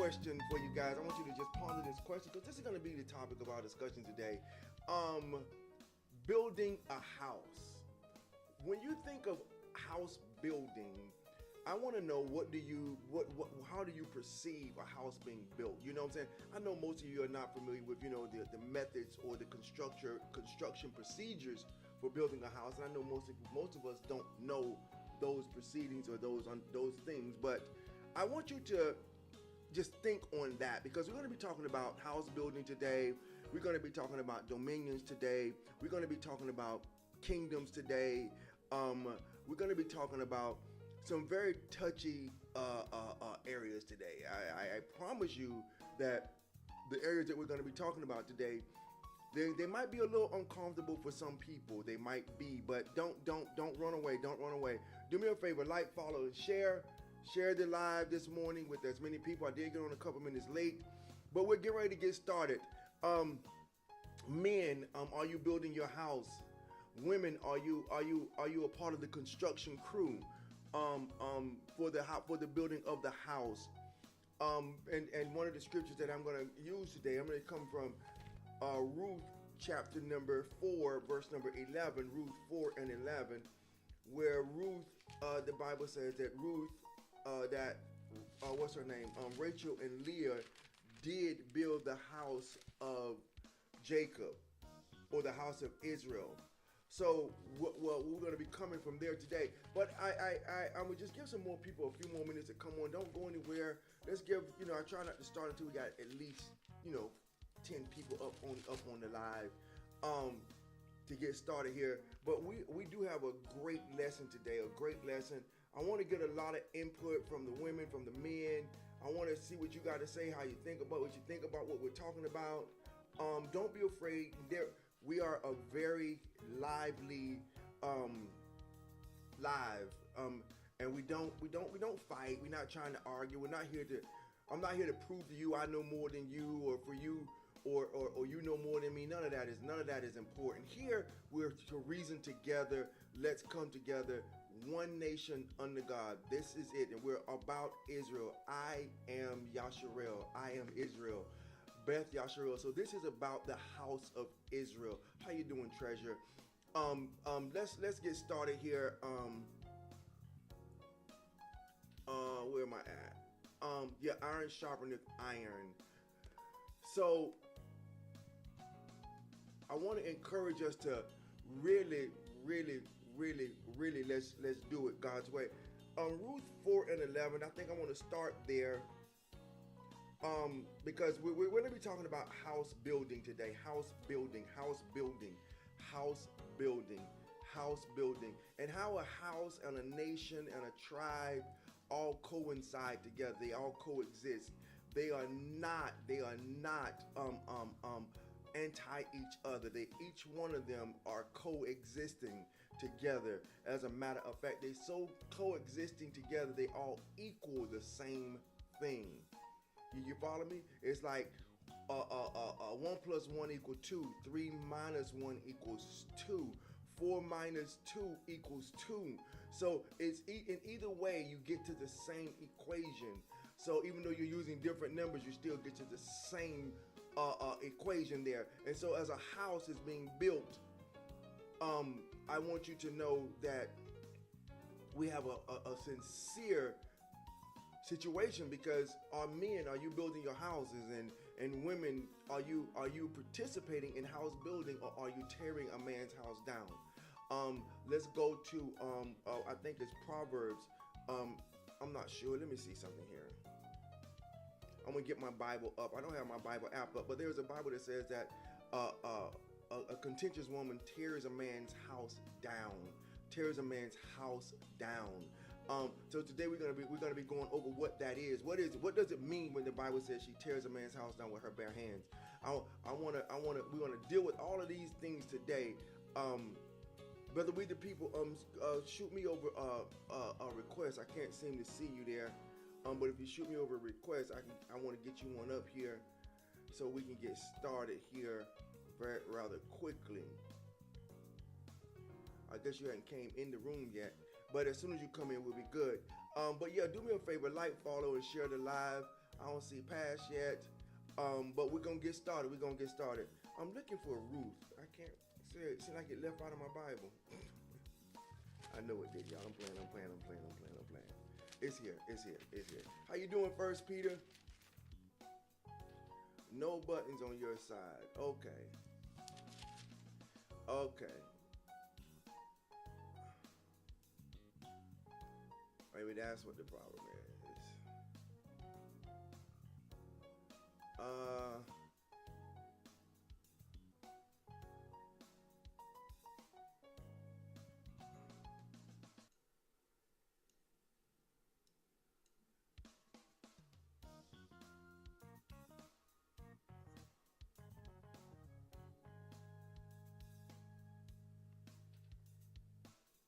question for you guys. I want you to just ponder this question because this is going to be the topic of our discussion today. Building a house. When you think of house building, I want to know how do you perceive a house being built? You know what I'm saying? I know most of you are not familiar with, the methods or the construction procedures for building a house. And I know most of us don't know those proceedings or those things, but I want you to just think on that, because we're going to be talking about house building today. We're going to be talking about dominions today. We're going to be talking about kingdoms today. We're going to be talking about some very touchy areas today. I promise you that the areas that we're going to be talking about today, they might be a little uncomfortable for some people. They might be, but don't run away. Don't run away. Do me a favor, like, follow, and share. Share the live this morning with as many people. I did get on a couple minutes late, but we're getting ready to get started. Men, are you building your house? Women, are you a part of the construction crew for the building of the house? And one of the scriptures that I'm going to use today, I'm going to come from Ruth chapter number 4, verse number 11. Ruth 4 and 11, where Ruth, the Bible says that Ruth, what's her name? Rachel and Leah did build the house of Jacob, or the house of Israel. So we're going to be coming from there today. But I would just give some more people a few more minutes to come on. Don't go anywhere. Let's give, I try not to start until we got at least, 10 people up on the live to get started here. But we do have a great lesson today, a great lesson. I want to get a lot of input from the women, from the men. I want to see what you got to say, how you think about what we're talking about. Don't be afraid. We are a very lively live, and we don't fight. We're not trying to argue. I'm not here to prove to you I know more than you, or for you, or you know more than me. None of that is important. Here we're to reason together. Let's come together. One nation under God. This is it, and we're about Israel. I am Yasharel. I am Israel. Beth Yasharel. So this is about the house of Israel. How you doing, treasure? Let's get started here. Where am I at? Iron sharpeneth iron. So I want to encourage us to really let's do it God's way. Ruth 4 and 11, I think I want to start there, because we're going to be talking about house building today. House building, and how a house and a nation and a tribe all coincide together. They all coexist. They are not anti each other. Each one of them are coexisting together. As a matter of fact, they so coexisting together, they all equal the same thing. You follow me? It's like 1 plus 1 equals 2, 3 minus 1 equals 2, 4 minus 2 equals 2. So it's in either way you get to the same equation. So even though you're using different numbers, you still get to the same equation there. And so as a house is being built, I want you to know that we have a sincere situation, because our men, are you building your houses, and women, are you participating in house building, or are you tearing a man's house down? Let's go to I think it's Proverbs. I'm not sure. Let me see something here. I'm gonna get my Bible up. I don't have my Bible app up, but there's a Bible that says that a contentious woman tears a man's house down. So today we're gonna be going over what that is. What does it mean when the Bible says she tears a man's house down with her bare hands? We're gonna deal with all of these things today. Brother We the People, shoot me over a request. I can't seem to see you there. But if you shoot me over a request, I want to get you one up here so we can get started here rather quickly. I guess you hadn't came in the room yet, but as soon as you come in, we'll be good. But yeah, do me a favor, like, follow, and share the live. I don't see pass yet. But we're gonna get started. I'm looking for Ruth. I can't say it. Seems like it left out of my Bible. I know it did, y'all. I'm playing. It's here. How you doing, First Peter? No buttons on your side. Okay. Maybe that's what the problem is.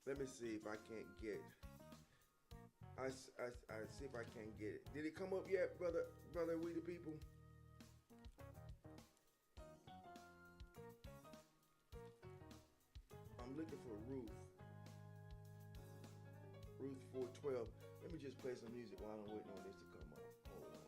Let me see if I can't get. I see if I can't get it. Did it come up yet, brother? We the people. I'm looking for Ruth. Ruth 4:12. Let me just play some music while I'm waiting on this to come up. Hold on.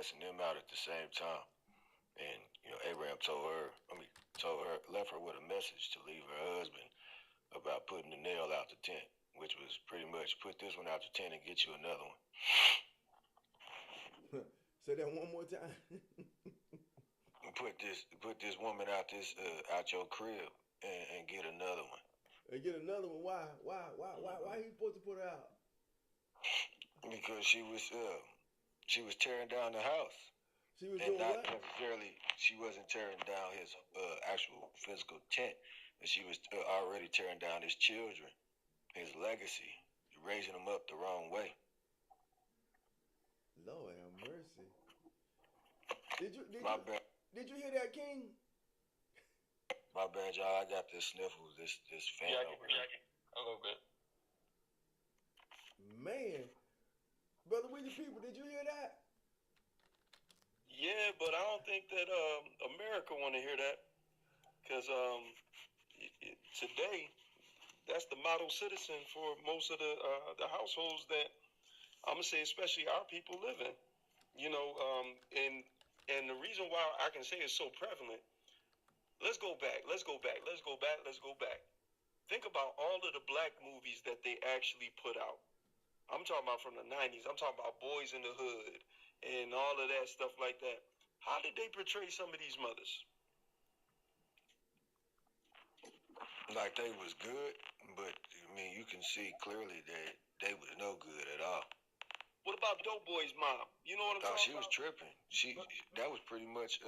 cussing them out at the same time. And, Abraham left her with a message to leave her husband about putting the nail out the tent, which was pretty much put this one out the tent and get you another one. Say that one more time. Put this woman out your crib and get another one. And get another one? Why he supposed to put her out? Because she was tearing down the house. She was And doing not what? necessarily, she wasn't tearing down his actual physical tent, but she was already tearing down his children, his legacy, raising them up the wrong way. Lord have mercy. My bad, Did you hear that, King? my bad, y'all. I got this sniffles, this fan over here. A little bit. Man, brother, we the people. Did you hear that? Yeah, but I don't think that America want to hear that, because today that's the model citizen for most of the households that I'm gonna say, especially our people live in. You know, and the reason why I can say it's so prevalent. Let's go back. Let's go back. Let's go back. Let's go back. Think about all of the black movies that they actually put out. I'm talking about from the 90s. I'm talking about Boys in the Hood and all of that stuff like that. How did they portray some of these mothers? Like they was good, but I mean, you can see clearly that they was no good at all. What about Doughboy's mom? You know what I'm talking She was about? tripping. That was pretty much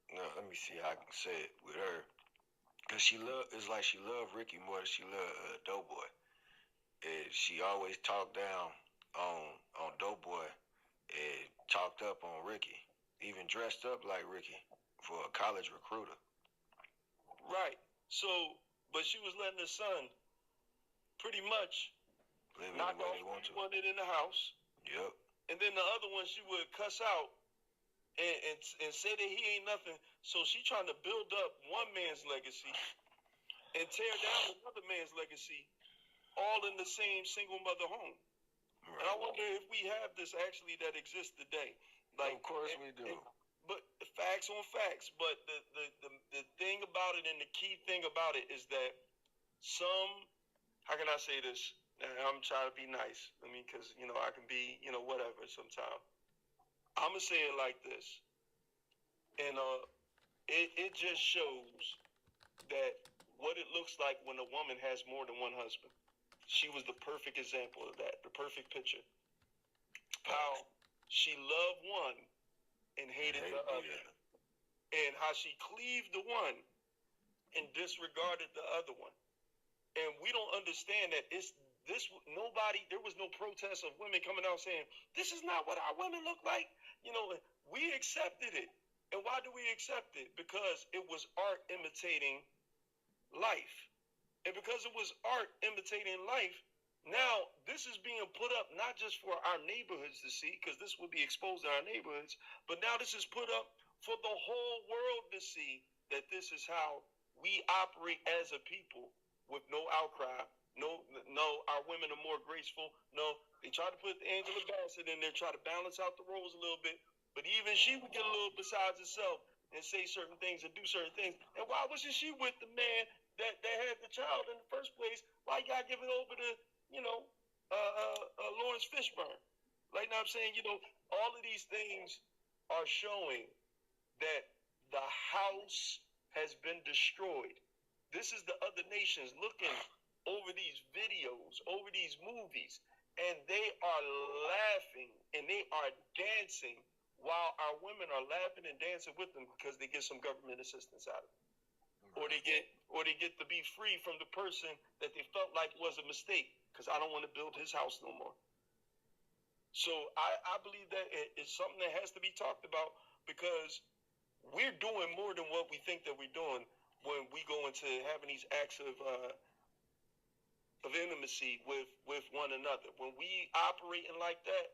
no, let me see how I can say it with her. Cause it's like she loved Ricky more than she loved Doughboy. And she always talked down on Doughboy and talked up on Ricky. Even dressed up like Ricky for a college recruiter. Right. So, but she was letting her son pretty much Living knock the way off they want to. wanted in the house. Yep. And then the other one she would cuss out and say that he ain't nothing. So she trying to build up one man's legacy and tear down another man's legacy, all in the same single mother home. Right. And I wonder if we have this actually that exists today. Like, of course we do. But facts on facts. But the thing about it, and the key thing about it, is that how can I say this? I'm trying to be nice. I mean, because, I can be, whatever sometimes. I'm going to say it like this. And it just shows that what it looks like when a woman has more than one husband. She was the perfect example of that, the perfect picture. How she loved one and hated the other. And how she cleaved the one and disregarded the other one. And we don't understand that there was no protest of women coming out saying, this is not what our women look like. We accepted it. And why do we accept it? Because it was art imitating life. And because it was art imitating life, now this is being put up not just for our neighborhoods to see, because this will be exposed in our neighborhoods, but now this is put up for the whole world to see that this is how we operate as a people with no outcry. No, our women are more graceful. No, they try to put Angela Bassett in there, try to balance out the roles a little bit, but even she would get a little besides herself and say certain things and do certain things. And why wasn't she with the man that had the child in the first place? Why you gotta give it over to, Lawrence Fishburne? Like, now I'm saying, all of these things are showing that the house has been destroyed. This is the other nations looking over these videos, over these movies, and they are laughing and they are dancing while our women are laughing and dancing with them because they get some government assistance out of it. Or they get to be free from the person that they felt like was a mistake because I don't want to build his house no more. So I believe that it's something that has to be talked about because we're doing more than what we think that we're doing when we go into having these acts of intimacy with one another. When we operating like that,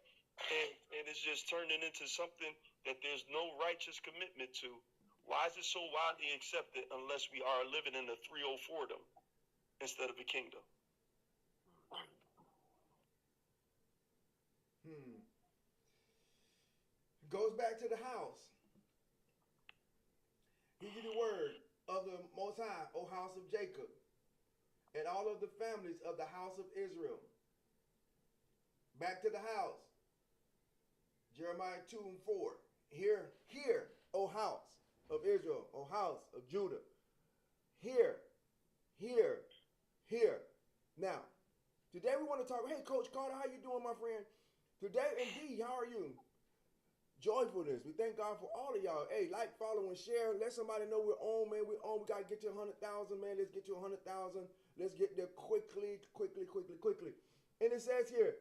and it's just turning into something that there's no righteous commitment to. Why is it so widely accepted unless we are living in a 304-dom instead of a kingdom? Goes back to the house. Hear ye the word of the Most High, O house of Jacob, and all of the families of the house of Israel. Back to the house. Jeremiah 2 and 4. Hear, O house of Israel, O house of Judah. Hear. Now, to Today we want to talk. Hey, Coach Carter, how you doing, my friend? Today, indeed, how are you? Joyfulness. We thank God for all of y'all. Hey, like, follow, and share. Let somebody know we're on, man. We're on. We got to get to 100,000, man. Let's get to 100,000. Let's get there quickly. And it says here,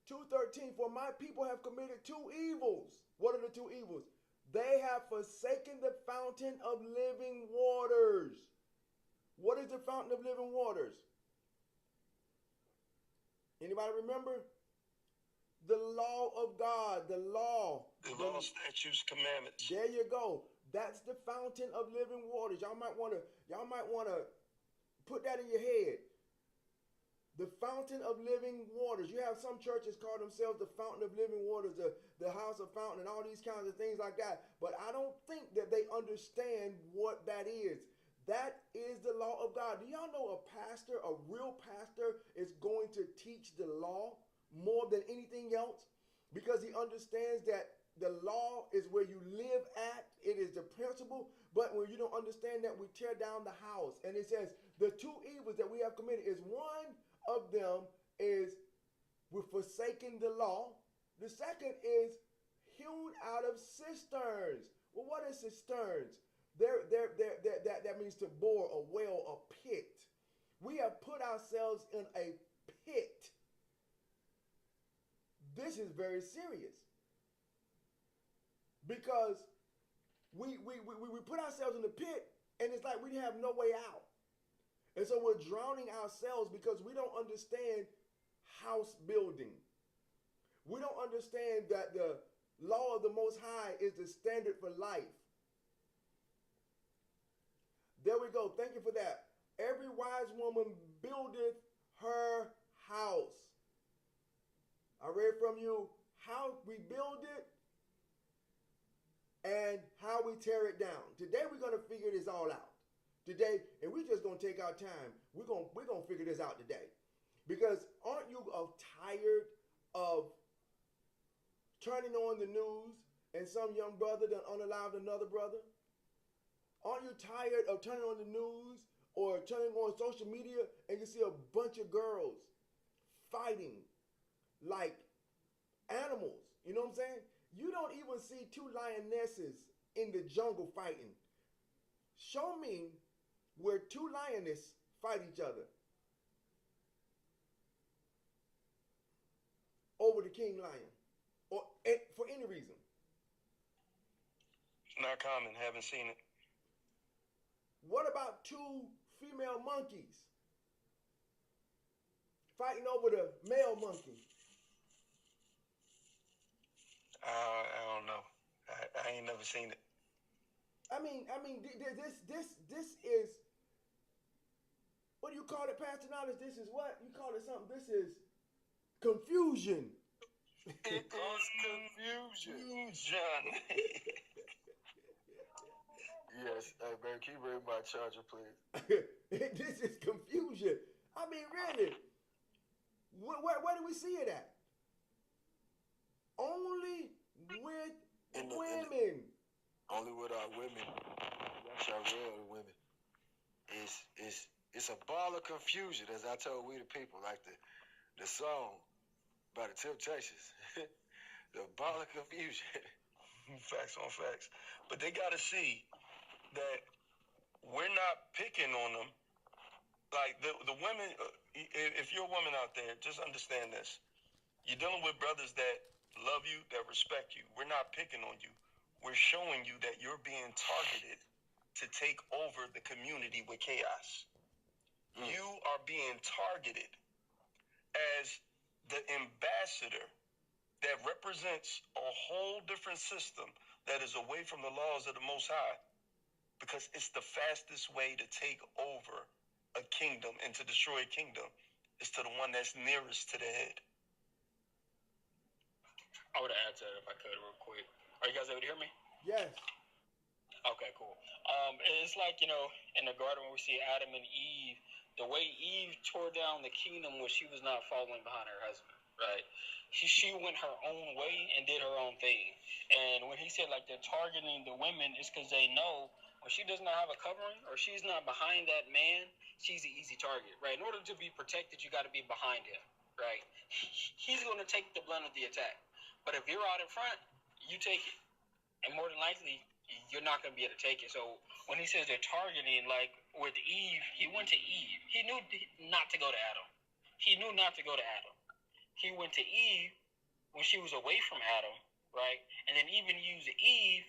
2:13, for my people have committed two evils. What are the two evils? They have forsaken the fountain of living waters. What is the fountain of living waters? Anybody remember? The law of God, the law. The law, statutes, commandments. There you go. That's the fountain of living waters. Y'all might want to put that in your head. The fountain of living waters. You have some churches call themselves the fountain of living waters, the house of fountain, and all these kinds of things like that. But I don't think that they understand what that is. That is the law of God. Do y'all know a pastor, a real pastor, is going to teach the law more than anything else? Because he understands that the law is where you live at. It is the principle. But when you don't understand that, we tear down the house. And it says the two evils that we have committed is one of them is we're forsaking the law. The second is hewn out of cisterns. Well, what is cisterns? That means to bore a well, a pit. We have put ourselves in a pit. This is very serious because we put ourselves in the pit and it's like we have no way out. And so we're drowning ourselves because we don't understand house building. We don't understand that the law of the Most High is the standard for life. There we go. Thank you for that. Every wise woman buildeth her house. I read from you how we build it and how we tear it down. Today we're going to figure this all out. Today, and we're just going to take our time. We're going to figure this out today. Because aren't you tired of turning on the news and some young brother done unalived another brother? Aren't you tired of turning on the news or turning on social media and you see a bunch of girls fighting like animals? You know what I'm saying? You don't even see two lionesses in the jungle fighting. Show me where two lionesses fight each other over the king lion or for any reason. It's not common. Haven't seen it. What about two female monkeys fighting over the male monkey? I don't know. I ain't never seen it. I mean, this is, what do you call it, Pastor Knowledge? This is what? You call it something. This is confusion. It is confusion. Yes, hey man, can you bring my charger, please? This is confusion. I mean, really, where do we see it at? Only with women. Only with our women. That's our real women. It's a ball of confusion, as I told we the people, like the song by the Temptations. The ball of confusion. Facts on facts. But they got to see that we're not picking on them. Like the women, if you're a woman out there, just understand this. You're dealing with brothers that love you, that respect you. We're not picking on you. We're showing you that you're being targeted to take over the community with chaos. You are being targeted as the ambassador that represents a whole different system that is away from the laws of the Most High, because it's the fastest way to take over a kingdom and to destroy a kingdom is to the one that's nearest to the head. I would add to that if I could real quick. Are you guys able to hear me? Yes. Okay, cool. It's like, in the garden where we see Adam and Eve, the way Eve tore down the kingdom was she was not following behind her husband, right? She went her own way and did her own thing. And when he said, like, they're targeting the women, it's because they know when she does not have a covering or she's not behind that man, she's an easy target, right? In order to be protected, you got to be behind him, right? He's going to take the blunt of the attack. But if you're out in front, you take it. And more than likely, you're not going to be able to take it. So when he says they're targeting, like with Eve, he went to Eve. He knew not to go to Adam. He knew not to go to Adam. He went to Eve when she was away from Adam, right? And then even used Eve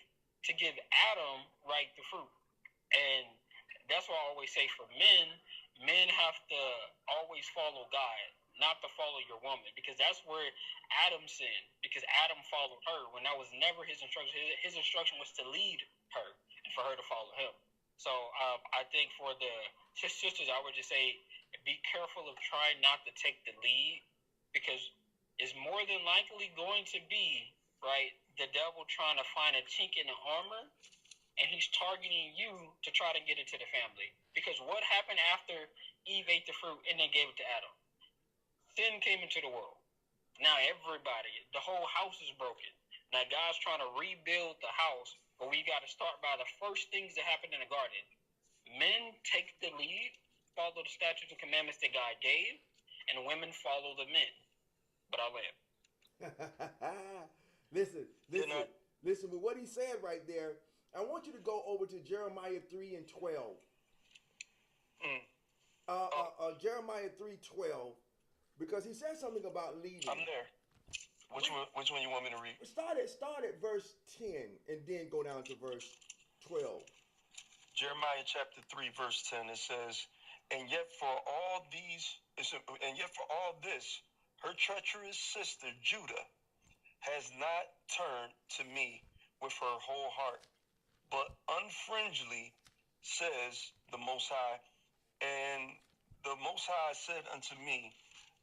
to give Adam, right, the fruit. And that's why I always say for men have to always follow God, not to follow your woman, because that's where Adam sinned, because Adam followed her when that was never his instruction. His instruction was to lead her and for her to follow him. So I think for the sisters, I would just say be careful of trying not to take the lead, because it's more than likely going to be, right, the devil trying to find a chink in the armor, and he's targeting you to try to get into the family. Because what happened after Eve ate the fruit and then gave it to Adam? Sin came into the world. Now everybody, the whole house is broken. Now God's trying to rebuild the house, but we got to start by the first things that happened in the garden. Men take the lead, follow the statutes and commandments that God gave, and women follow the men. But I land. Listen. With what he said right there, I want you to go over to Jeremiah 3 and 12. Jeremiah 3:12, because he said something about leading. I'm there. Which one you want me to read? Start at verse 10 and then go down to verse 12. Jeremiah chapter 3, verse 10, it says, and yet for all this, her treacherous sister Judah has not turned to me with her whole heart, but unfringely, says the Most High. And the Most High said unto me,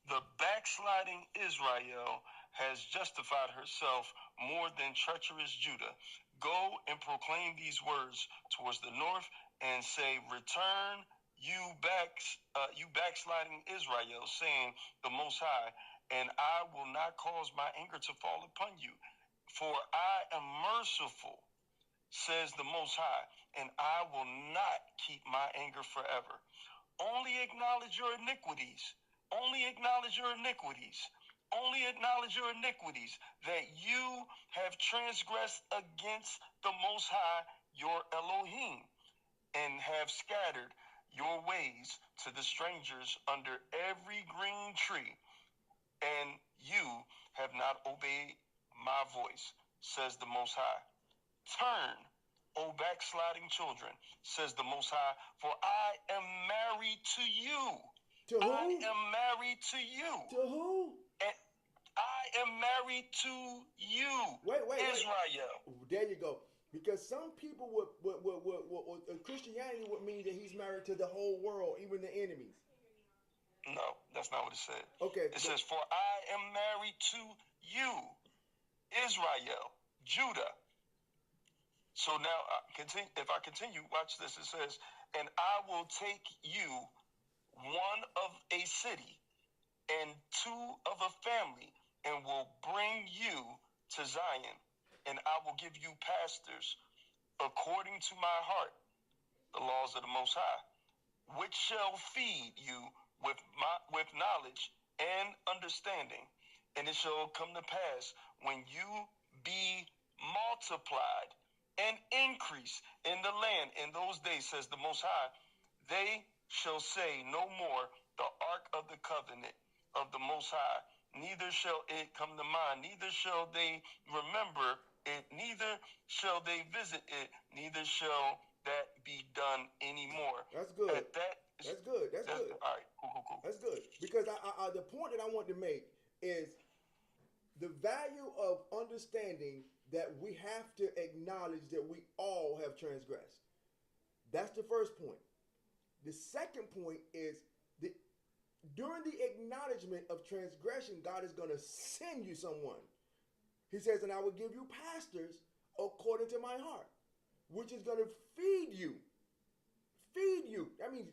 the backsliding Israel has justified herself more than treacherous Judah. Go and proclaim these words towards the north and say, return, you backsliding Israel, saying the Most High, and I will not cause my anger to fall upon you. For I am merciful, says the Most High, and I will not keep my anger forever. Only acknowledge your iniquities. Only acknowledge your iniquities. Only acknowledge your iniquities, that you have transgressed against the Most High, your Elohim, and have scattered your ways to the strangers under every green tree, and you have not obeyed my voice, says the Most High. Turn, O backsliding children, says the Most High, for I am married to you. To who? I am married to you. To who? And I am married to you. Wait. Israel. There you go. Because some people would Christianity would mean that he's married to the whole world, even the enemies. No, that's not what it said. Okay. It says, for I am married to you, Israel, Judah. So now, if I continue, watch this. It says, and I will take you, one of a city, and two of a family, and will bring you to Zion, and I will give you pastors according to my heart, the laws of the Most High, which shall feed you with knowledge and understanding. And it shall come to pass, when you be multiplied and increase in the land in those days, says the Most High, they shall say no more, the ark of the covenant of the Most High, neither shall it come to mind, neither shall they remember it, neither shall they visit it, neither shall that be done anymore. That's good. That's good. All right, cool. That's good. Because the point that I want to make is the value of understanding that we have to acknowledge that we all have transgressed. That's the first point. The second point is during the acknowledgement of transgression, God is going to send you someone. He says, and I will give you pastors according to my heart, which is going to feed you. Feed you. That means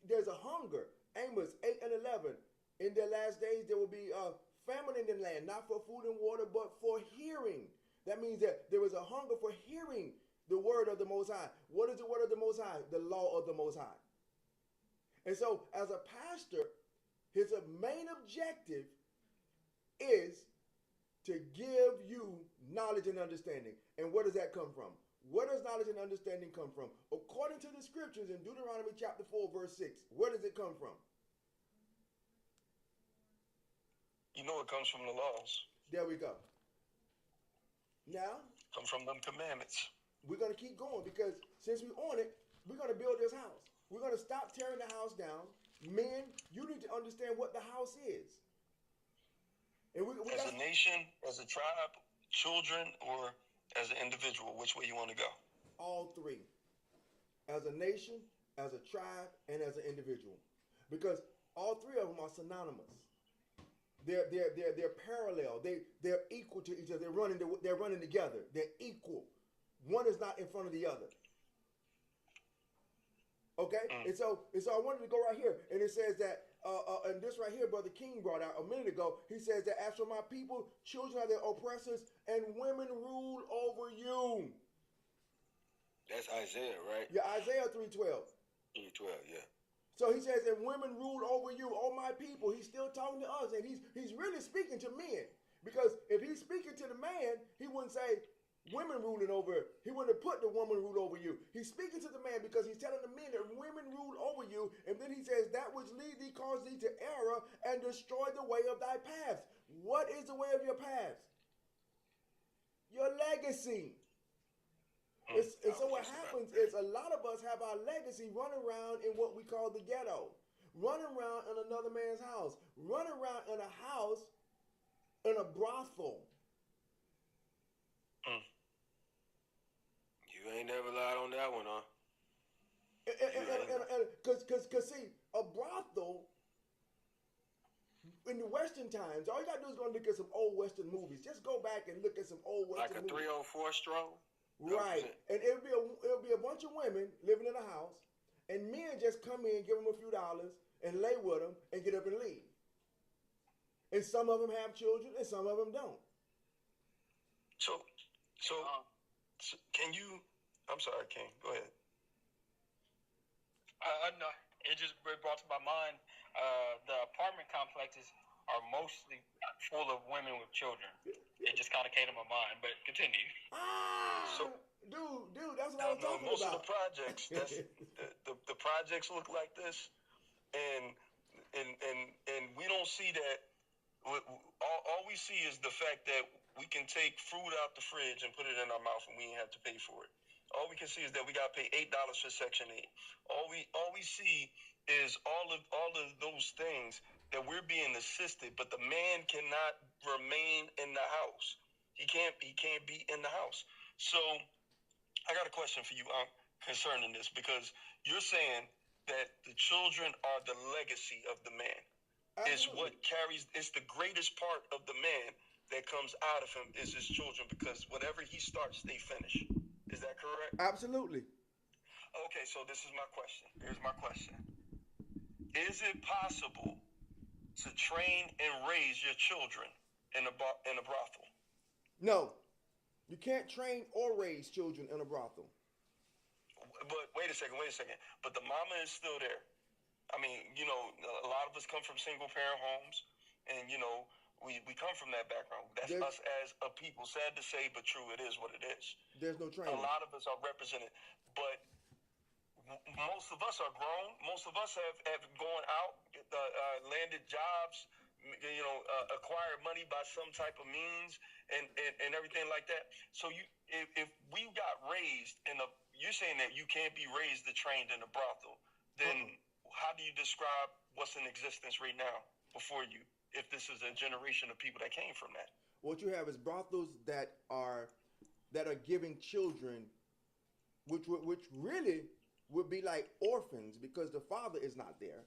there's a hunger. Amos 8 and 11. In the last days, there will be a famine in the land, not for food and water, but for hearing. That means that there is a hunger for hearing the word of the Most High. What is the word of the Most High? The law of the Most High. And so, as a pastor, his main objective is to give you knowledge and understanding. And where does that come from? Where does knowledge and understanding come from? According to the scriptures in Deuteronomy chapter 4, verse 6, where does it come from? You know it comes from the laws. There we go. Now, Comes from them commandments. we're going to keep going because since we're on it, we're going to build this house. We're going to stop tearing the house down. Men, you need to understand what the house is. And we As a nation, as a tribe, children, or as an individual, which way you want to go? all three. As a nation, as a tribe, and as an individual. Because all three of them are synonymous. They're parallel. They're equal to each other. They're running together. They're equal. One is not in front of the other. Okay? And so I wanted to go right here. And it says that, and this right here, Brother King brought out a minute ago, he says that as for my people, children are their oppressors, and women rule over you. That's Isaiah, right? Yeah, Isaiah 3:12. 3:12, yeah. So he says, and women rule over you, oh my people. He's still talking to us, and he's really speaking to men. Because if he's speaking to the man, he wouldn't say women ruling over. He wouldn't have put the woman rule over you. He's speaking to the man because he's telling the men that women rule over you. And then he says, that which lead thee cause thee to error and destroy the way of thy paths. What is the way of your paths? Your legacy. And so what happens is a lot of us have our legacy running around in what we call the ghetto, running around in another man's house, running around in a house, in a brothel. You ain't never lied on that one, huh? Because see, a brothel in the Western times, all you gotta do is go look at some old Western movies. Just go back and look at some old Western movies. Like a 304 stroll? Right, and it'll be a bunch of women living in a house, and men just come in, give them a few dollars, and lay with them, and get up and leave. And some of them have children, and some of them don't. So can you? I'm sorry, King. Go ahead. No, it just brought to my mind the apartment complexes are mostly full of women with children. It just kind of came to my mind, but continue. Dude, that's what I was talking most about. Most of the projects, the projects look like this, and we don't see that. All we see is the fact that we can take fruit out the fridge and put it in our mouth, and we ain't have to pay for it. All we can see is that we got to pay $8 for Section 8. All we see is all of those things that we're being assisted, but the man cannot remain in the house. He can't be in the house. So I got a question for you concerning this, because you're saying that the children are the legacy of the man. Absolutely. It's what carries. It's the greatest part of the man that comes out of him is his children, because whatever he starts, they finish. Is that correct? Absolutely. Okay, so this is my question. Here's my question. Is it possible to train and raise your children in a brothel? No. You can't train or raise children in a brothel. But wait a second. But the mama is still there. I mean, a lot of us come from single-parent homes, and, we come from that background. That's us as a people. Sad to say, but true, it is what it is. There's no training. A lot of us are represented, but most of us are grown. Most of us have gone out, landed jobs, acquired money by some type of means and everything like that. So if we got raised you're saying that you can't be raised or trained in a brothel, then how do you describe what's in existence right now before you, if this is a generation of people that came from that? What you have is brothels that are giving children, which really would be like orphans, because the father is not there.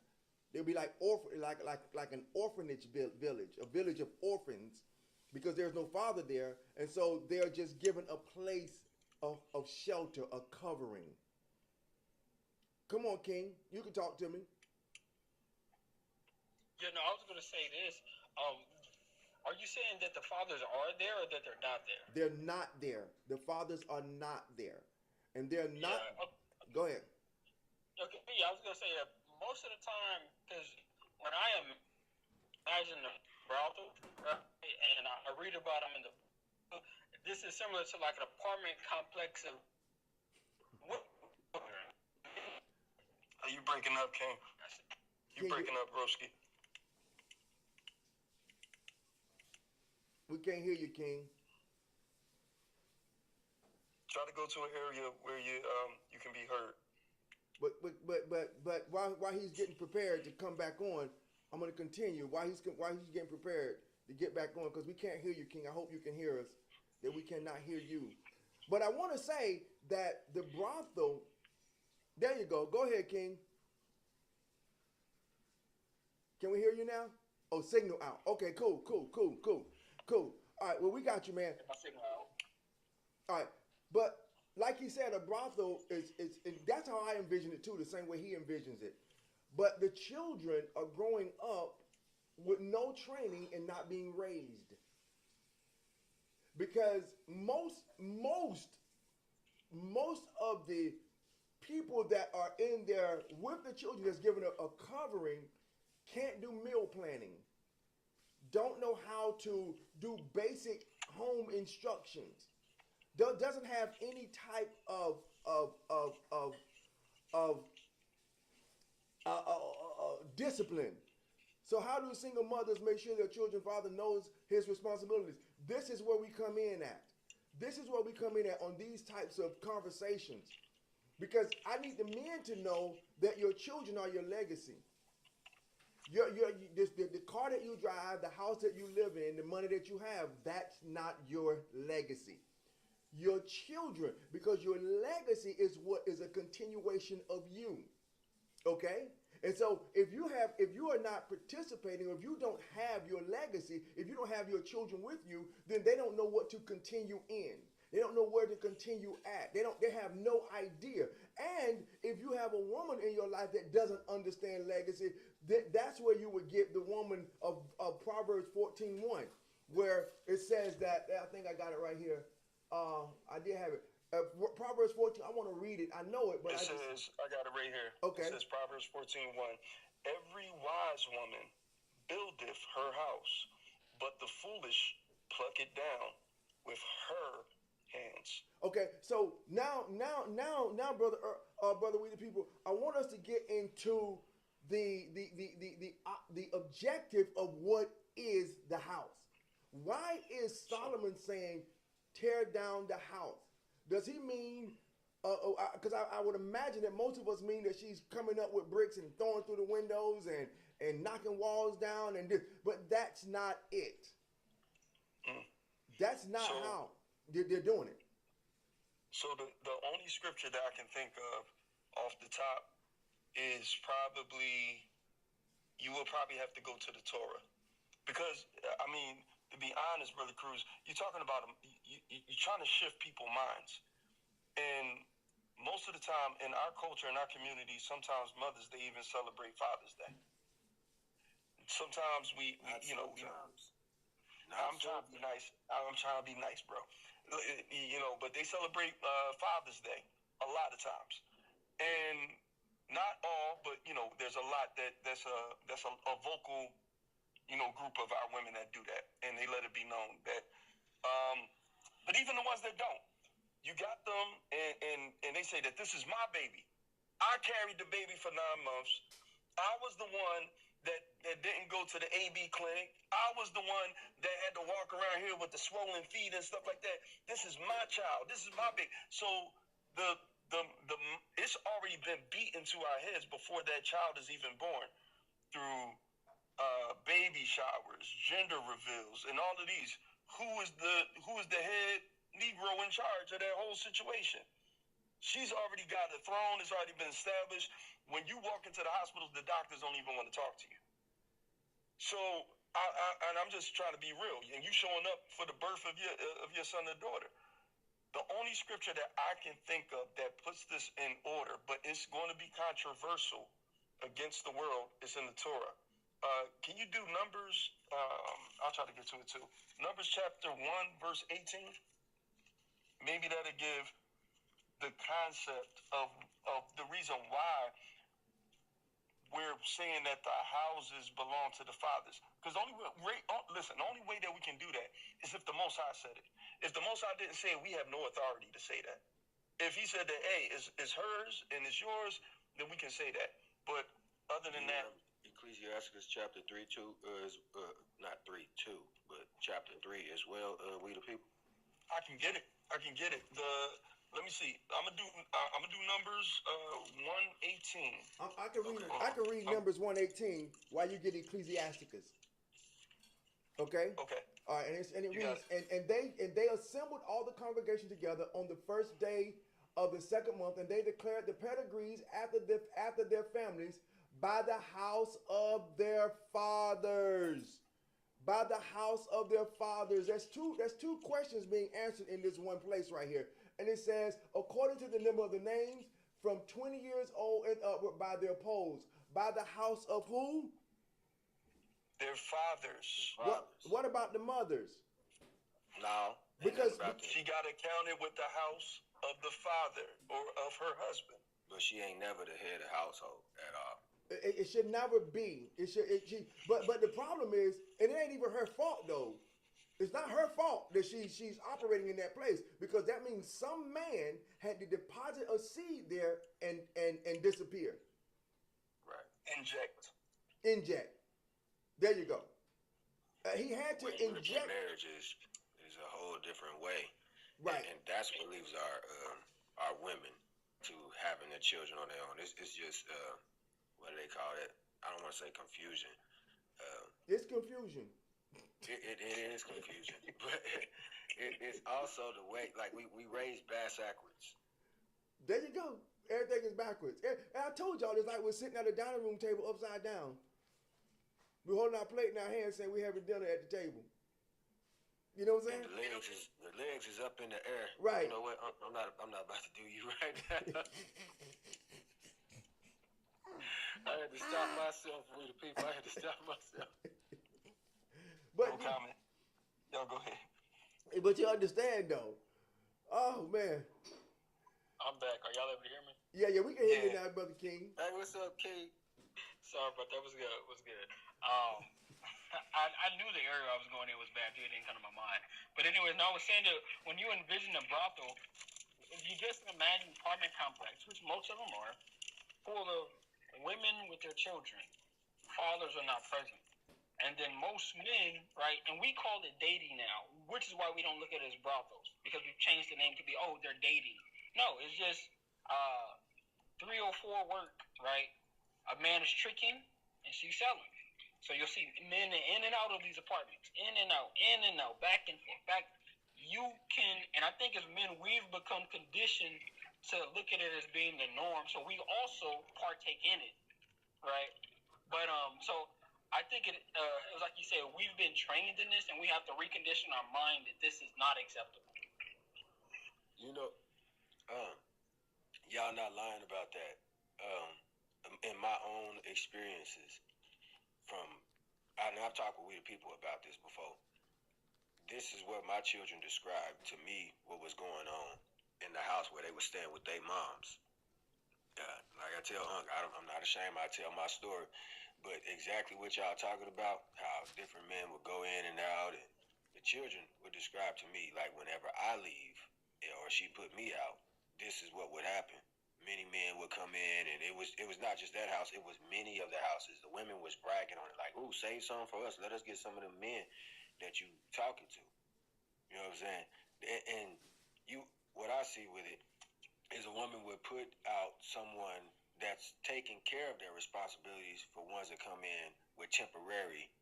They'll be like an orphanage village, a village of orphans, because there's no father there, and so they're just given a place of shelter, a covering. Come on, King, you can talk to me. Yeah, no, I was going to say this. Are you saying that the fathers are there or that they're not there? They're not there. The fathers are not there, and they're not. Yeah, Go ahead. Okay, yeah, I was going to say that most of the time, because when I imagine the brothel, right, and I read about them in the book, this is similar to like an apartment complex of. Are you breaking up, King? You breaking up, broski. We can't hear you, King. Try to go to an area where you can be heard. But while he's getting prepared to come back on, I'm going to continue. While he's getting prepared to get back on, because we can't hear you, King. I hope you can hear us. That we cannot hear you. But I want to say that the brothel. There you go. Go ahead, King. Can we hear you now? Oh, signal out. Okay, cool. All right, well, we got you, man. All right, but like he said, a brothel is that's how I envision it too, the same way he envisions it. But the children are growing up with no training and not being raised. Because most of the people that are in there with the children that's given a covering can't do meal planning, don't know how to do basic home instructions, doesn't have any type of discipline. So how do single mothers make sure their children's father knows his responsibilities? This is where we come in at. This is where we come in at on these types of conversations. Because I need the men to know that your children are your legacy. The car that you drive, the house that you live in, the money that you have, that's not your legacy. Your children, because your legacy is what is a continuation of you. Okay? And so if you are not participating, or if you don't have your legacy, if you don't have your children with you, then they don't know what to continue in. They don't know where to continue at. They have no idea. And if you have a woman in your life that doesn't understand legacy, that's where you would get the woman of Proverbs 14:1, where it says that, I think I got it right here. I did have it. Proverbs 14, I want to read it. I know it, but I got it right here. Okay. It says Proverbs 14:1. Every wise woman buildeth her house, but the foolish pluck it down with her hands. Okay, so now, brother, we the people, I want us to get into the objective of what is the house. Why is Solomon saying tear down the house? Does he mean? Because I would imagine that most of us mean that she's coming up with bricks and throwing through the windows and knocking walls down and this, but that's not it. That's not how they're doing it. So the only scripture that I can think of off the top is you will probably have to go to the Torah. Because, I mean, to be honest, Brother Cruz, you're talking about, you're trying to shift people's minds. And most of the time in our culture, in our community, sometimes mothers, they even celebrate Father's Day. Sometimes I'm trying to be nice. I'm trying to be nice, bro. But they celebrate Father's Day a lot of times, and not all, but there's a lot that's a vocal, group of our women that do that, and they let it be known that. But even the ones that don't, you got them, and they say that this is my baby. I carried the baby for 9 months. I was the one that didn't go to the AB clinic. I was the one that had to walk around here with the swollen feet and stuff like that. This is my child. This is my baby. So it's already been beat into our heads before that child is even born through baby showers, gender reveals, and all of these. Who is the head Negro in charge of that whole situation? She's already got a throne. It's already been established. When you walk into the hospitals, the doctors don't even want to talk to you. So, I'm just trying to be real. And you showing up for the birth of your son or daughter. The only scripture that I can think of that puts this in order, but it's going to be controversial against the world, is in the Torah. Can you do Numbers? I'll try to get to it too. Numbers chapter 1, verse 18. Maybe that'll give the concept of the reason why we're saying that the houses belong to the fathers. Because the only way that we can do that is if the Most High said it. If the Most High didn't say it, we have no authority to say that. If he said that, hey, it's hers and it's yours, then we can say that. But other than that, Ecclesiastes chapter 3:2 is not 3:2, but chapter 3 as well. We the people. I can get it. Let me see. I'm gonna do Numbers 1:18. I can read Numbers 1:18 while you get Ecclesiasticus. Okay. Okay. All right, and it reads, and they assembled all the congregation together on the first day of the second month, and they declared the pedigrees after their families by the house of their fathers. By the house of their fathers. There's two questions being answered in this one place right here. And it says, according to the number of the names, from 20 years old and upward by their polls. By the house of who? Their fathers. What about the mothers? No. Because she got accounted with the house of the father or of her husband. But she ain't never the head of household at all. It should never be. But the problem is, and it ain't even her fault though. It's not her fault that she's operating in that place, because that means some man had to deposit a seed there and disappear. Right. Inject. There you go. He had to inject. Marriage is a whole different way. Right. And that's what leaves our women to having their children on their own. It's just what do they call it? I don't want to say confusion. It's confusion. It is confusion, but it's also the way, like we raise backwards. There you go. Everything is backwards. And I told y'all, it's like we're sitting at a dining room table upside down. We're holding our plate in our hands, saying we're having dinner at the table. You know what I'm saying? And the legs is up in the air. Right. You know what? I'm not about to do you right now. I had to stop myself, we the people. I had to stop myself. But no comment. Y'all go ahead. But you understand though. Oh man. I'm back. Are y'all able to hear me? Yeah, we can hear you now, Brother King. Hey, what's up, King? Sorry, but that was good. I knew the area I was going in was bad. It didn't come to my mind. But anyways, now I was saying that when you envision a brothel, you just imagine apartment complex, which most of them are, full of women with their children. Fathers are not present. And then most men, right, and we call it dating now, which is why we don't look at it as brothels, because we've changed the name to be, they're dating. No, it's just 304 work, right? A man is tricking and she's selling. So you'll see men in and out of these apartments, in and out, back and forth, back. You can, and I think as men, we've become conditioned to look at it as being the norm, so we also partake in it, right? But so I think it was like you said, we've been trained in this, and we have to recondition our mind that this is not acceptable. You know, y'all not lying about that. In my own experiences, I've talked with people about this before. This is what my children described to me what was going on in the house where they were staying with their moms. Like I tell Unc, I'm not ashamed. I tell my story. But exactly what y'all talking about, how different men would go in and out, and the children would describe to me, like whenever I leave or she put me out, this is what would happen. Many men would come in, and it was not just that house, it was many of the houses. The women was bragging on it, like, ooh, save some for us. Let us get some of them men that you talking to. You know what I'm saying? And what I see with it is a woman would put out someone that's taking care of their responsibilities for ones that come in with temporary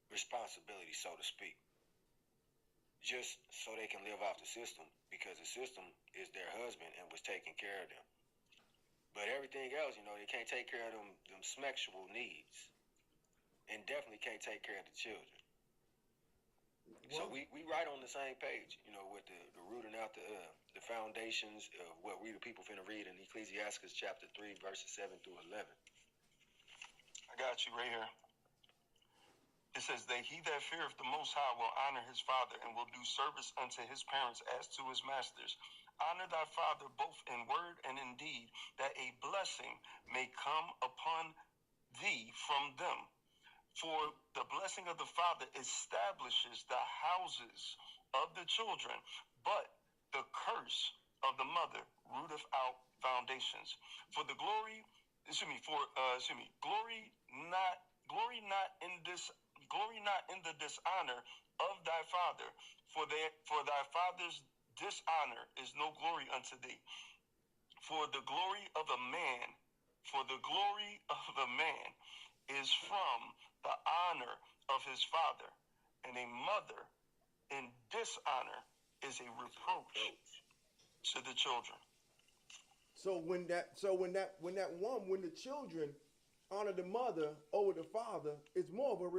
responsibility, so to speak, just so they can live off the system, because the system is their husband and was taking care of them. But everything else, they can't take care of them sexual needs, and definitely can't take care of the children. So we right on the same page, with the rooting out the foundations of what we the people finna read in Ecclesiastes chapter 3, verses 7 through 11. I got you right here. It says that he that feareth the Most High will honor his father and will do service unto his parents as to his masters. honor thy father both in word and in deed, that a blessing may come upon thee from them. For the blessing of the father establishes the houses of the children, but the curse of the mother rooteth out foundations. For the glory, glory not in the dishonor of thy father, for thy father's dishonor is no glory unto thee. For the glory of a man, is from the honor of his father, and a mother in dishonor is a reproach to the children. So when the children honor the mother over the father, it's more of a